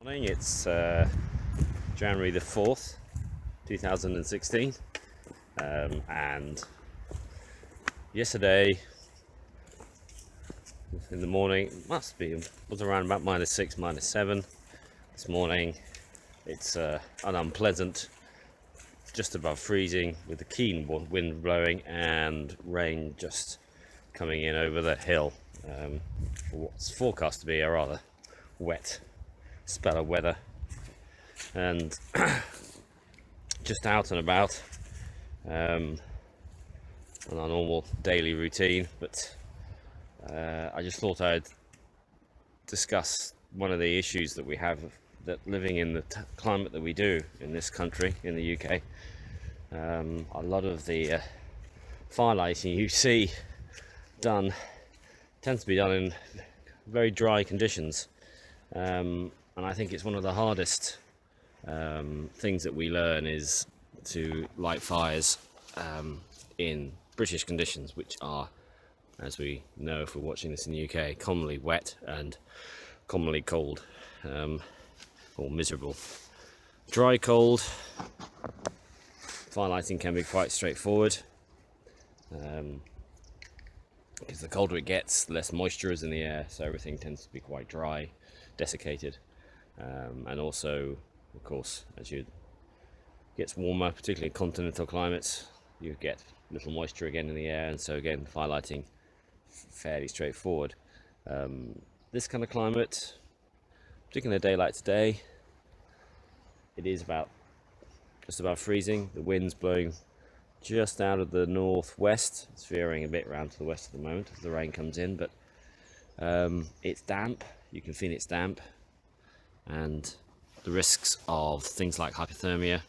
Morning, it's January the 4th, 2016, and yesterday in the morning, was around about -6, -7. This morning it's an unpleasant, just above freezing, with the keen wind blowing and rain just coming in over the hill, for what's forecast to be a rather wet spell of weather. And just out and about on our normal daily routine, but I just thought I'd discuss one of the issues that we have, that living in the climate that we do in this country, in the UK. A lot of the firelighting you see done tends to be done in very dry conditions, and I think it's one of the hardest things that we learn is to light fires in British conditions, which are, as we know if we're watching this in the UK, commonly wet and commonly cold, or miserable. Dry cold firelighting can be quite straightforward, because the colder it gets, the less moisture is in the air, so everything tends to be quite dry, desiccated, and also, of course, as it gets warmer, particularly in continental climates, you get little moisture again in the air, and so again firelighting fairly straightforward. This kind of climate, particularly in a day like today, it is just about freezing. The wind's blowing just out of the northwest. It's veering a bit around to the west at the moment as the rain comes in, but it's damp. You can feel it's damp, and the risks of things like hypothermia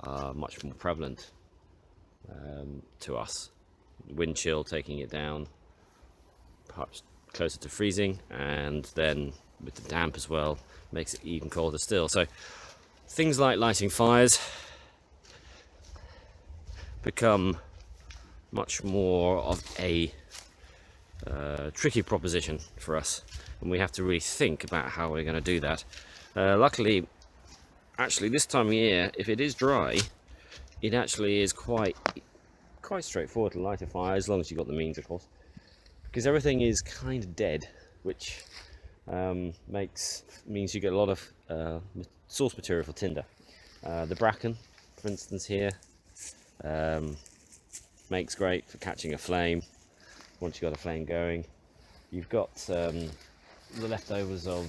are much more prevalent to us. Wind chill taking it down, perhaps closer to freezing, and then with the damp as well, makes it even colder still. So things like lighting fires become much more of a tricky proposition for us, and we have to really think about how we're going to do that. Luckily, actually, this time of year, if it is dry, it actually is quite straightforward to light a fire, as long as you've got the means, of course, because everything is kind of dead, which means you get a lot of source material for tinder. The bracken, for instance, here makes great for catching a flame. Once you've got a flame going, you've got the leftovers of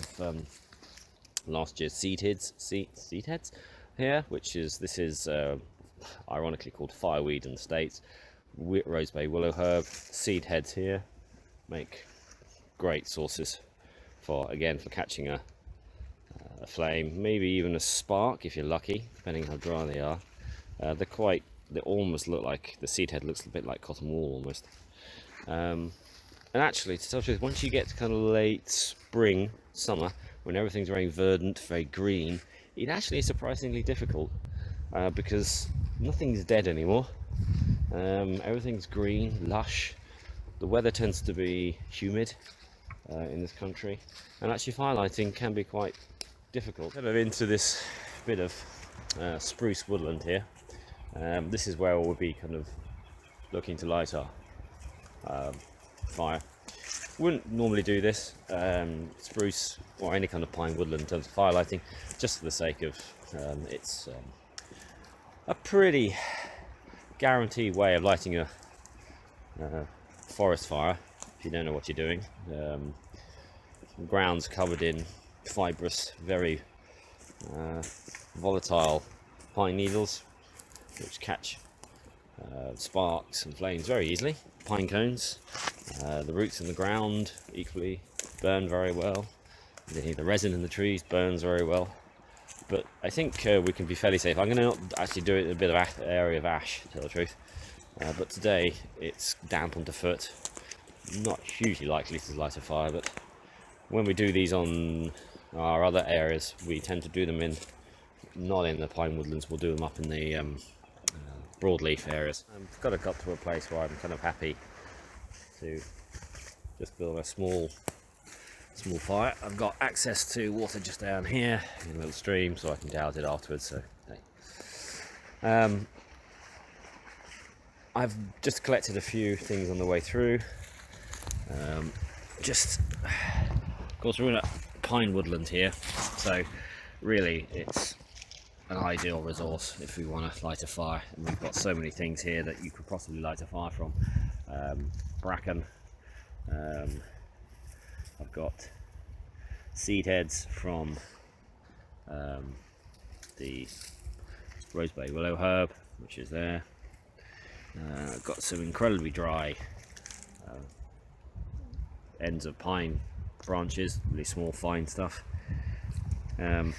last year's seed heads here, this is ironically called fireweed in the States. Rosebay willow herb seed heads here make great sources for catching a flame, maybe even a spark if you're lucky, depending how dry they are. They almost look like, the seed head looks a bit like cotton wool almost. And actually, to tell the truth, once you get to kind of late spring, summer, when everything's very verdant, very green, it actually is surprisingly difficult, because nothing's dead anymore. Everything's green, lush. The weather tends to be humid in this country, and actually firelighting can be quite difficult. Kind of into this bit of spruce woodland here. This is where we'll be kind of looking to light our fire. Wouldn't normally do this, spruce or any kind of pine woodland in terms of firelighting, just for the sake of it's a pretty guaranteed way of lighting a forest fire if you don't know what you're doing. The ground's covered in fibrous, very volatile pine needles, which catch sparks and flames very easily. Pine cones, the roots in the ground equally burn very well. The resin in the trees burns very well. But I think we can be fairly safe. I'm going to not actually do it in a bit of area of ash, to tell the truth. But today it's damp underfoot. Not hugely likely to light a fire, but when we do these on our other areas, we tend to do them not in the pine woodlands. We'll do them up in the broadleaf areas. I've got to a place where I'm kind of happy to just build a small small fire. I've got access to water just down here in a little stream, so I can douse it afterwards. So, hey. I've just collected a few things on the way through. Of course, we're in a pine woodland here, so really it's an ideal resource if we want to light a fire. And we've got so many things here that you could possibly light a fire from. Bracken. I've got seed heads from the rosebay willow herb, which is there. I've got some incredibly dry ends of pine branches, really small fine stuff. Now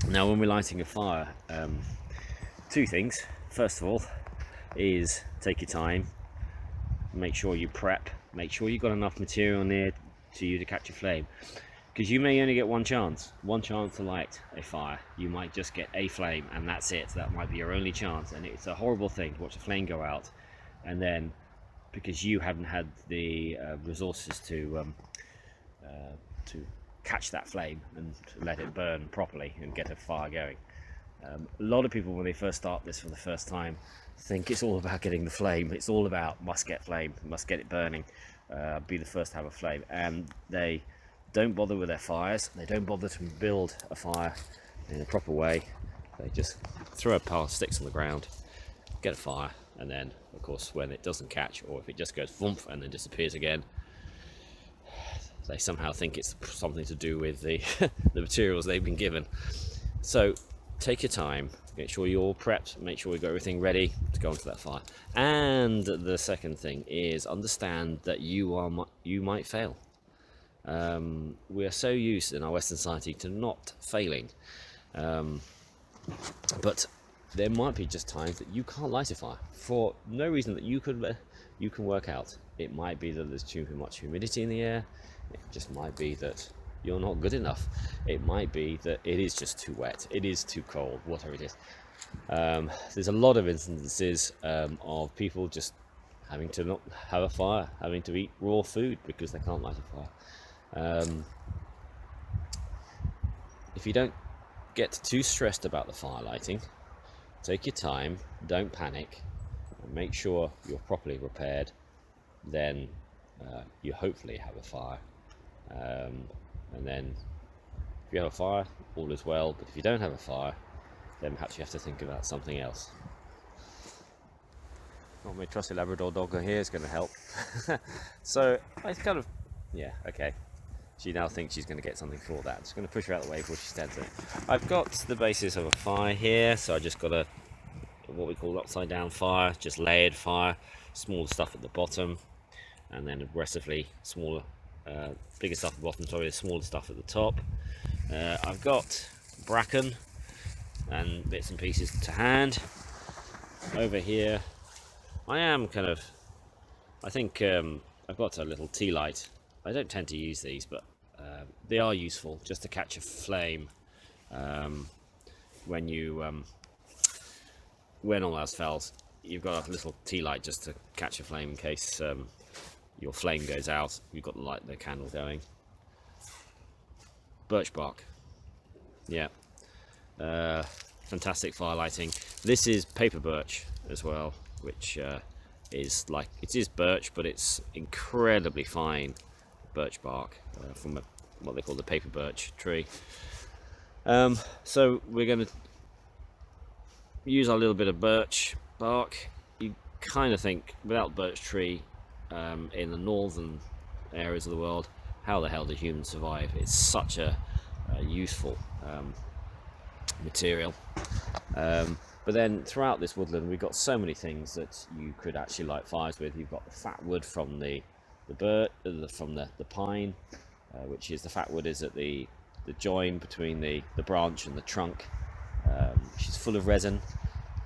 when we're lighting a fire, two things. First of all is take your time, make sure you prep, make sure you've got enough material near to you to catch a flame, because you may only get one chance to light a fire. You might just get a flame and that's it. That might be your only chance, and it's a horrible thing to watch a flame go out, and then because you haven't had the resources to catch that flame and let it burn properly and get a fire going. A lot of people, when they first start this for the first time, think it's all about getting the flame. It's all about must get flame, must get it burning, be the first to have a flame, and they don't bother with their fires. They don't bother to build a fire in a proper way. They just throw a pile of sticks on the ground, get a fire, and then of course when it doesn't catch, or if it just goes thump and then disappears again, they somehow think it's something to do with the the materials they've been given. So take your time, make sure you're all prepped, make sure you've got everything ready to go onto that fire. And the second thing is understand that you might fail. We are so used in our Western society to not failing, but there might be just times that you can't light a fire for no reason that you can work out. It might be that there's too much humidity in the air. It just might be that you're not good enough. It might be that it is just too wet, it is too cold, whatever it is. There's a lot of instances of people just having to not have a fire, having to eat raw food because they can't light a fire. If you don't get too stressed about the fire lighting, take your time, don't panic, and make sure you're properly prepared. Then you hopefully have a fire. And then if you have a fire, all is well, but if you don't have a fire, then perhaps you have to think about something else. Well, my trusty Labrador dog here is going to help. So I kind of, yeah, okay. She now thinks she's going to get something for that. I'm just going to push her out of the way before she stands it. I've got the basis of a fire here, so I just got a what we call upside down fire, just layered fire, smaller stuff at the bottom, and then aggressively smaller, bigger stuff at the bottom, sorry, the smaller stuff at the top. I've got bracken and bits and pieces to hand. Over here, I think I've got a little tea light. I don't tend to use these, but they are useful just to catch a flame when all else fails. You've got a little tea light just to catch a flame in case your flame goes out. You've got the candle going. Birch bark, yeah, fantastic fire lighting. This is paper birch as well, which is like, it is birch, but it's incredibly fine birch bark from what they call the paper birch tree. So we're going to use our little bit of birch bark. You kind of think, without birch tree in the northern areas of the world, how the hell do humans survive? It's such a useful material. But then throughout this woodland we've got so many things that you could actually light fires with. You've got the fat wood from the pine, which is, the fat wood is at the join between the branch and the trunk, which is full of resin.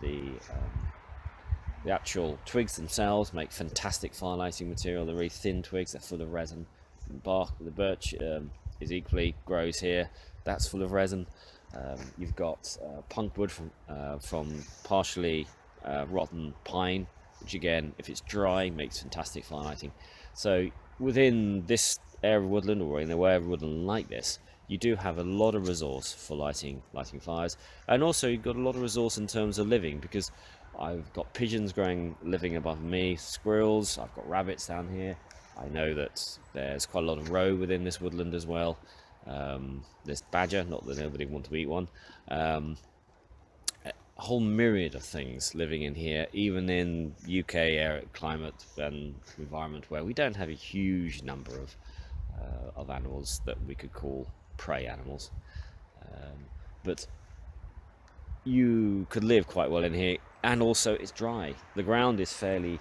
The actual twigs themselves make fantastic fire lighting material. They're really thin twigs, they're full of resin. The birch is equally grows here, that's full of resin. You've got punk wood from partially rotten pine, which again, if it's dry, makes fantastic fire lighting. So within this area of woodland, or in the area of woodland like this, you do have a lot of resource for lighting fires, and also you've got a lot of resource in terms of living, because I've got pigeons living above me, squirrels, I've got rabbits down here. I know that there's quite a lot of roe within this woodland as well. There's badger, not that nobody would want to eat one. A whole myriad of things living in here, even in UK air climate and environment where we don't have a huge number of animals that we could call prey animals. But you could live quite well in here, and also it's dry. The ground is fairly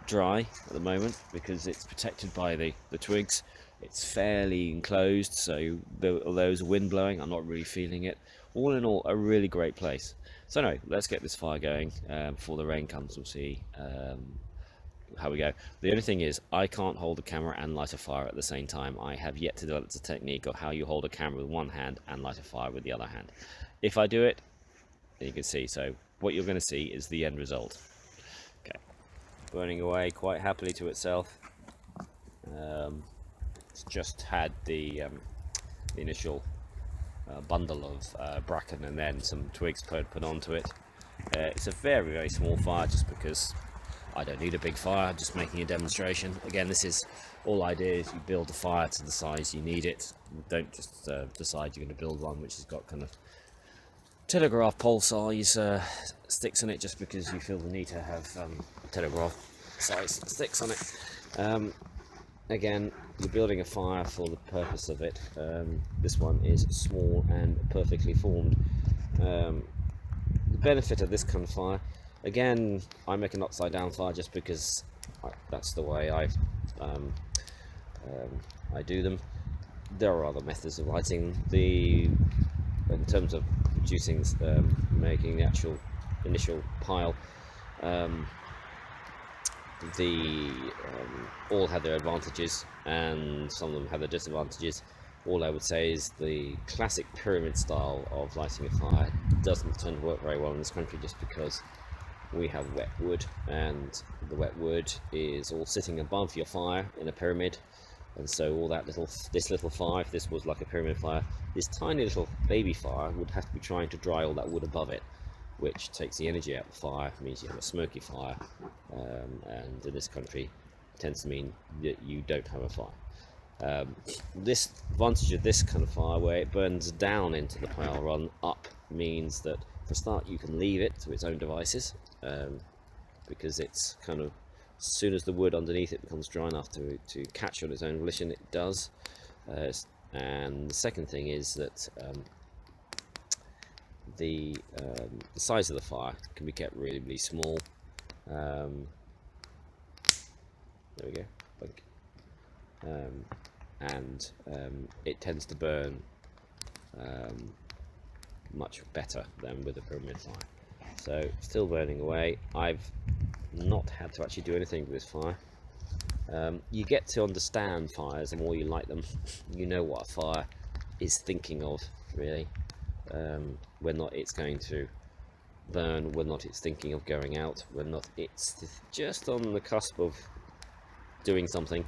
dry at the moment because it's protected by the twigs. It's fairly enclosed, so although there's wind blowing, I'm not really feeling it. All in all, a really great place. So anyway, let's get this fire going before the rain comes. We'll see how we go. The only thing is, I can't hold a camera and light a fire at the same time. I have yet to develop the technique of how you hold a camera with one hand and light a fire with the other hand. If I do it, you can see. So what you're going to see is the end result. Okay, burning away quite happily to itself. It's just had the initial bundle of bracken and then some twigs put onto it. It's a very, very small fire, just because I don't need a big fire, just making a demonstration. Again, this is all I do is you build a fire to the size you need it. Don't just decide you're going to build one which has got kind of telegraph pole size sticks in it just because you feel the need to have telegraph size sticks on it. Again, you're building a fire for the purpose of it. This one is small and perfectly formed. The benefit of this kind of fire, again, I make an upside down fire just because that's the way I do them. There are other methods of lighting. In terms of producing, making the actual initial pile, all have their advantages and some of them have their disadvantages. All I would say is the classic pyramid style of lighting a fire doesn't tend to work very well in this country, just because we have wet wood, and the wet wood is all sitting above your fire in a pyramid, and so all that this little fire, if this was like a pyramid fire, this tiny little baby fire would have to be trying to dry all that wood above it, which takes the energy out of the fire, means you have a smoky fire, and in this country it tends to mean that you don't have a fire. This advantage of this kind of fire, where it burns down into the pile rather than up, means that for a start you can leave it to its own devices, because it's kind of, as soon as the wood underneath it becomes dry enough to catch on its own volition, it does. And the second thing is that the size of the fire can be kept really, really small. There we go. And it tends to burn much better than with a pyramid fire. So still burning away. I've not had to actually do anything with this fire. You get to understand fires the more you light them. You know what a fire is thinking of, really. Whether or not it's going to burn, whether or not it's thinking of going out, whether or not it's just on the cusp of doing something.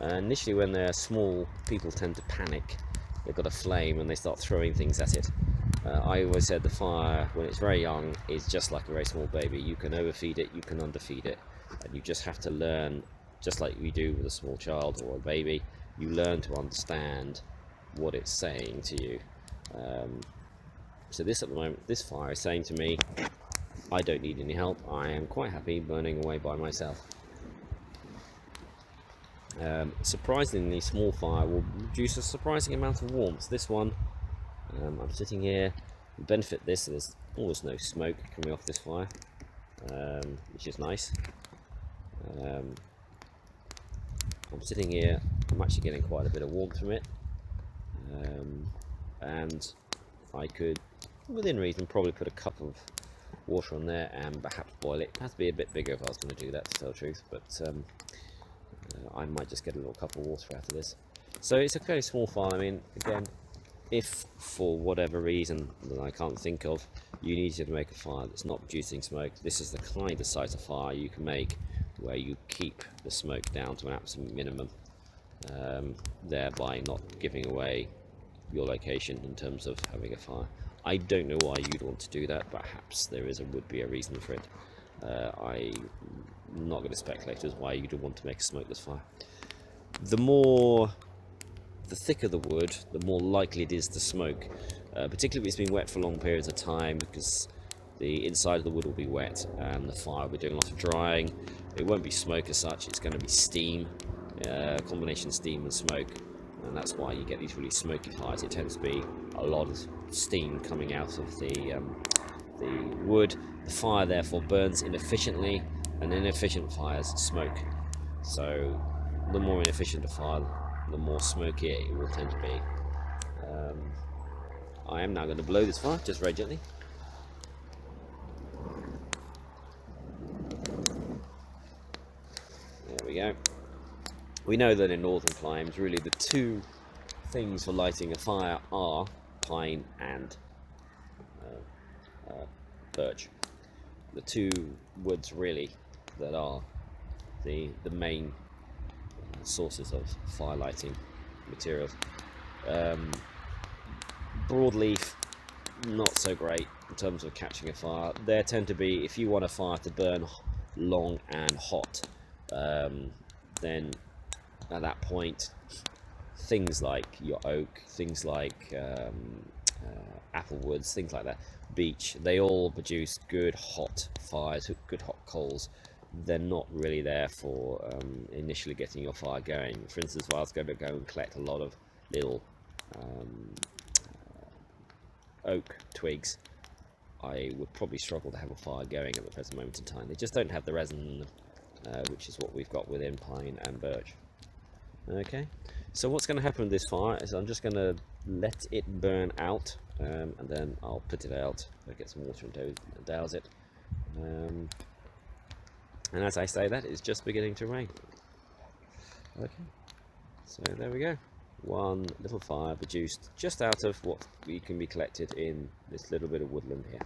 Initially, when they're small, people tend to panic. They've got a flame and they start throwing things at it. I always said the fire, when it's very young, is just like a very small baby. You can overfeed it, you can underfeed it, and you just have to learn, just like we do with a small child or a baby, you learn to understand what it's saying to you. So this, at the moment, this fire is saying to me, I don't need any help, I am quite happy burning away by myself. Surprisingly, small fire will produce a surprising amount of warmth. This one, I'm sitting here, the benefit of this, there's almost no smoke coming off this fire, which is nice. I'm sitting here, I'm actually getting quite a bit of warmth from it, and I could, within reason, probably put a cup of water on there and perhaps boil it. It has to be a bit bigger if I was going to do that, to tell the truth, but I might just get a little cup of water out of this. So it's a very small fire. I mean, again, if for whatever reason that I can't think of, you need to make a fire that's not producing smoke, this is the kind of size of fire you can make where you keep the smoke down to an absolute minimum, thereby not giving away your location in terms of having a fire. I don't know why you'd want to do that, but perhaps there would be a reason for it. I'm not going to speculate as why you'd want to make a smokeless fire. The thicker the wood, the more likely it is to smoke, particularly if it's been wet for long periods of time, because the inside of the wood will be wet and the fire will be doing a lot of drying. It won't be smoke as such, it's going to be steam, combination steam and smoke, and that's why you get these really smoky fires. It tends to be a lot of steam coming out of the wood. The fire therefore burns inefficiently, and inefficient fires smoke. So the more inefficient a fire, the more smoky it will tend to be. I am now going to blow this fire just very gently. There we go. We know that in northern climes, really the two things for lighting a fire are pine and birch. The two woods really that are the main sources of fire lighting materials. Broadleaf, not so great in terms of catching a fire. There tend to be, if you want a fire to burn long and hot, then at that point things like your oak, things like apple woods, things like that, beech, they all produce good hot fires, good hot coals. They're not really there for initially getting your fire going. For instance, if I was going to go and collect a lot of little oak twigs, I would probably struggle to have a fire going at the present moment in time. They just don't have the resin in them, which is what we've got within pine and birch. Okay, so what's going to happen with this fire is I'm just going to let it burn out, and then I'll put it out, I'll get some water and douse it. And as I say that, it's just beginning to rain. Okay, so there we go. One little fire produced just out of what we can be collected in this little bit of woodland here.